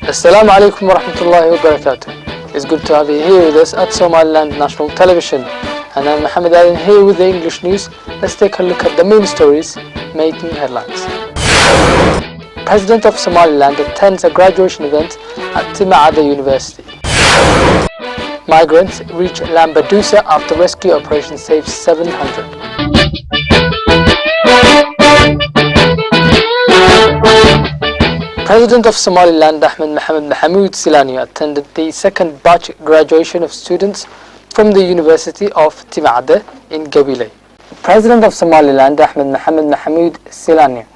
Assalamu alaikum wa rahmatullahi wa barakatuh. It's good to have you here with us at Somaliland National Television. And I'm Mohammed Allen here with the English news. Let's take a look at the main stories making headlines. President of Somaliland attends a graduation event at Tima'ada University. Migrants reach Lampedusa after rescue operation saves 700. President of Somaliland Ahmed Mohamed Mahamoud Silani attended the second batch graduation of students from the University of Tima'ada in Gabile. President of Somaliland Ahmed Mohamed Mahamoud Silani,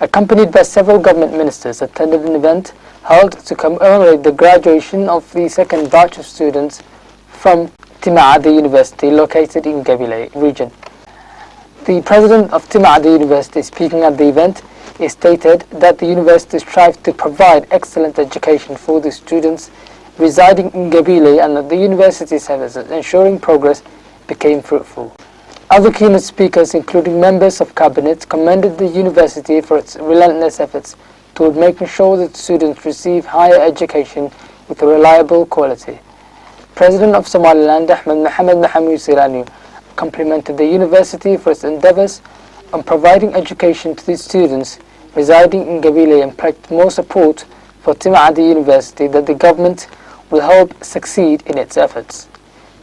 accompanied by several government ministers, attended an event held to commemorate the graduation of the second batch of students from Tima'ada University located in Gabile region. The president of Tima'ada University, speaking at the event, stated that the university strives to provide excellent education for the students residing in Gabile and that the university services ensuring progress became fruitful. Other keynote speakers, including members of cabinet, commended the university for its relentless efforts toward making sure that students receive higher education with a reliable quality. President of Somaliland Ahmed Mohamed Mahamoud Silani complimented the university for its endeavours on providing education to the students residing in Gabile and pledged more support for Tima'ada University that the government will help succeed in its efforts.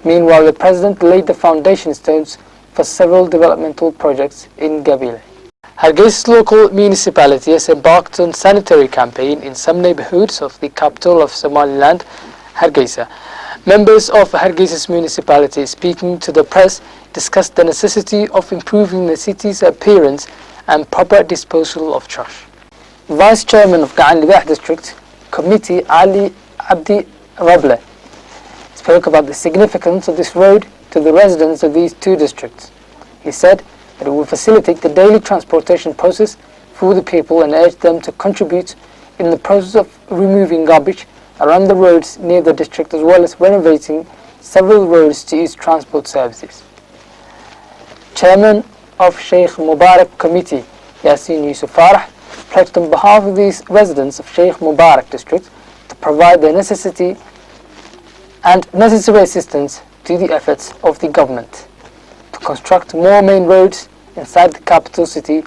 Meanwhile, the president laid the foundation stones for several developmental projects in Gabile. Hargeisa's local municipality has embarked on a sanitary campaign in some neighbourhoods of the capital of Somaliland, Hargeisa. Members of Hargeisa's municipality, speaking to the press, discussed the necessity of improving the city's appearance and proper disposal of trash. Vice Chairman of Gacan Libaax District Committee Ali Abdi Roble spoke about the significance of this road to the residents of these two districts. He said that it will facilitate the daily transportation process for the people and urged them to contribute in the process of removing garbage around the roads near the district, as well as renovating several roads to use transport services. Chairman of Sheikh Mubarak Committee Yasin Yusuf Farah pledged on behalf of these residents of Sheikh Mubarak district to provide the necessary assistance to the efforts of the government to construct more main roads inside the capital city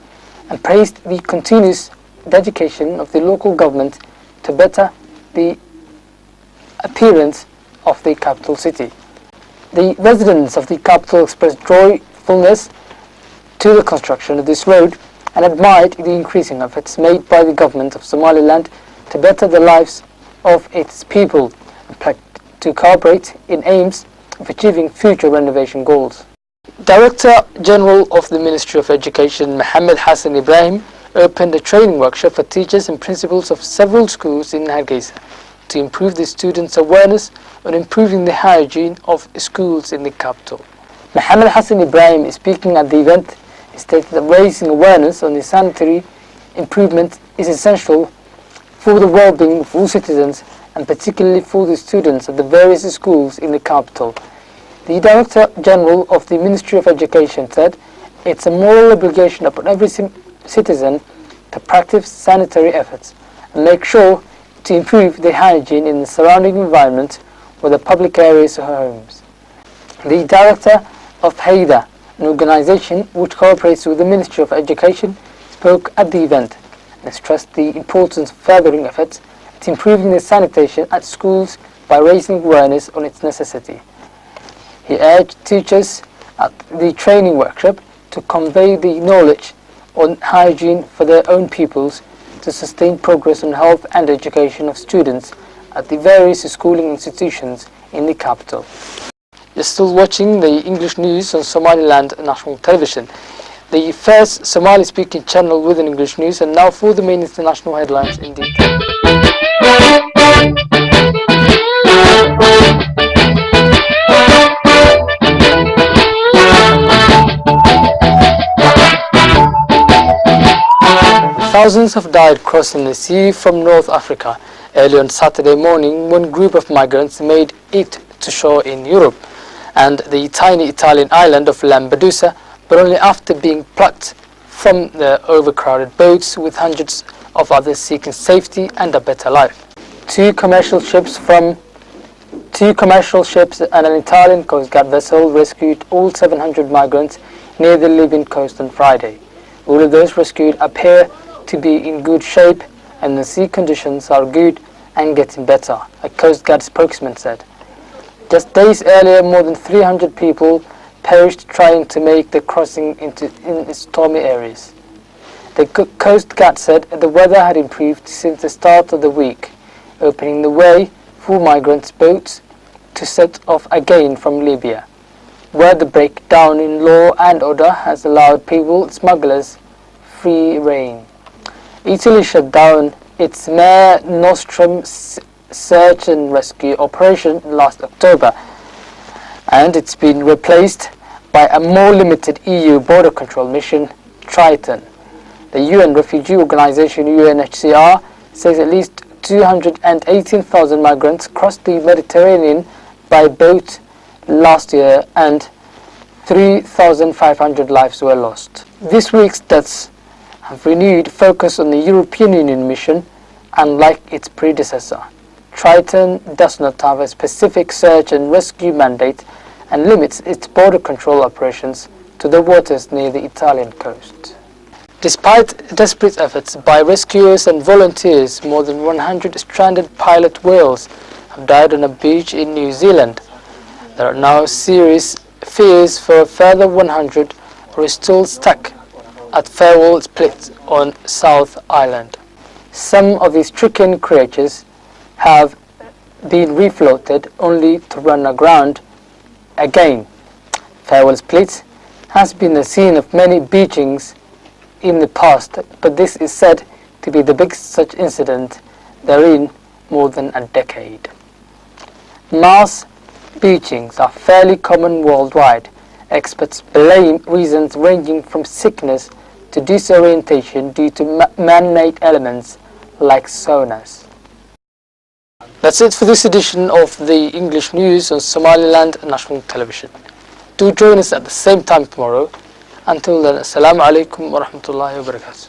and praised the continuous dedication of the local government to better the appearance of the capital city. The residents of the capital expressed joyfulness to the construction of this road and admired the increasing efforts made by the government of Somaliland to better the lives of its people and pledged to cooperate in aims of achieving future renovation goals. Director General of the Ministry of Education Mohammed Hassan Ibrahim opened a training workshop for teachers and principals of several schools in Hargeisa to improve the students' awareness on improving the hygiene of schools in the capital. Mohammed Hassan Ibrahim, speaking at the event, stated that raising awareness on the sanitary improvement is essential for the well-being of all citizens and particularly for the students at the various schools in the capital. The Director General of the Ministry of Education said it's a moral obligation upon every citizen to practice sanitary efforts and make sure to improve the hygiene in the surrounding environment or the public areas or homes. The Director of HAIDA, an organisation which cooperates with the Ministry of Education, spoke at the event and stressed the importance of furthering efforts at improving the sanitation at schools by raising awareness on its necessity. He urged teachers at the training workshop to convey the knowledge on hygiene for their own pupils to sustain progress on health and education of students at the various schooling institutions in the capital. You're still watching the English news on Somaliland National Television, the first Somali-speaking channel with an English news, and now for the main international headlines in detail. Thousands have died crossing the sea from North Africa early on Saturday morning when a group of migrants made it to shore in Europe, and the tiny Italian island of Lampedusa but only after being plucked from the overcrowded boats with hundreds of others seeking safety and a better life. Two commercial ships and an Italian Coast Guard vessel rescued all 700 migrants near the Libyan coast on Friday. All of those rescued appear to be in good shape and the sea conditions are good and getting better, a Coast Guard spokesman said. Just days earlier, more than 300 people perished trying to make the crossing in stormy areas. The Coast Guard said the weather had improved since the start of the week, opening the way for migrants' boats to set off again from Libya, where the breakdown in law and order has allowed smugglers free rein. Italy shut down its Mare Nostrum search and rescue operation last October, and it's been replaced by a more limited EU border control mission, Triton. The UN refugee organization UNHCR says at least 218,000 migrants crossed the Mediterranean by boat last year and 3,500 lives were lost. This week's deaths have renewed focus on the European Union mission, unlike its predecessor. Triton does not have a specific search and rescue mandate and limits its border control operations to the waters near the Italian coast. Despite desperate efforts by rescuers and volunteers, more than 100 stranded pilot whales have died on a beach in New Zealand. There are now serious fears for a further 100 who are still stuck at Farewell Split on South Island. Some of these stricken creatures have been refloated only to run aground again. Farewell Split has been the scene of many beachings in the past, but this is said to be the biggest such incident there in more than a decade. Mass beachings are fairly common worldwide. Experts blame reasons ranging from sickness to disorientation due to man-made elements like sonars. That's it for this edition of the English news on Somaliland National Television. Do join us at the same time tomorrow. Until then, Assalamu alaikum wa rahmatullahi wa barakatuh.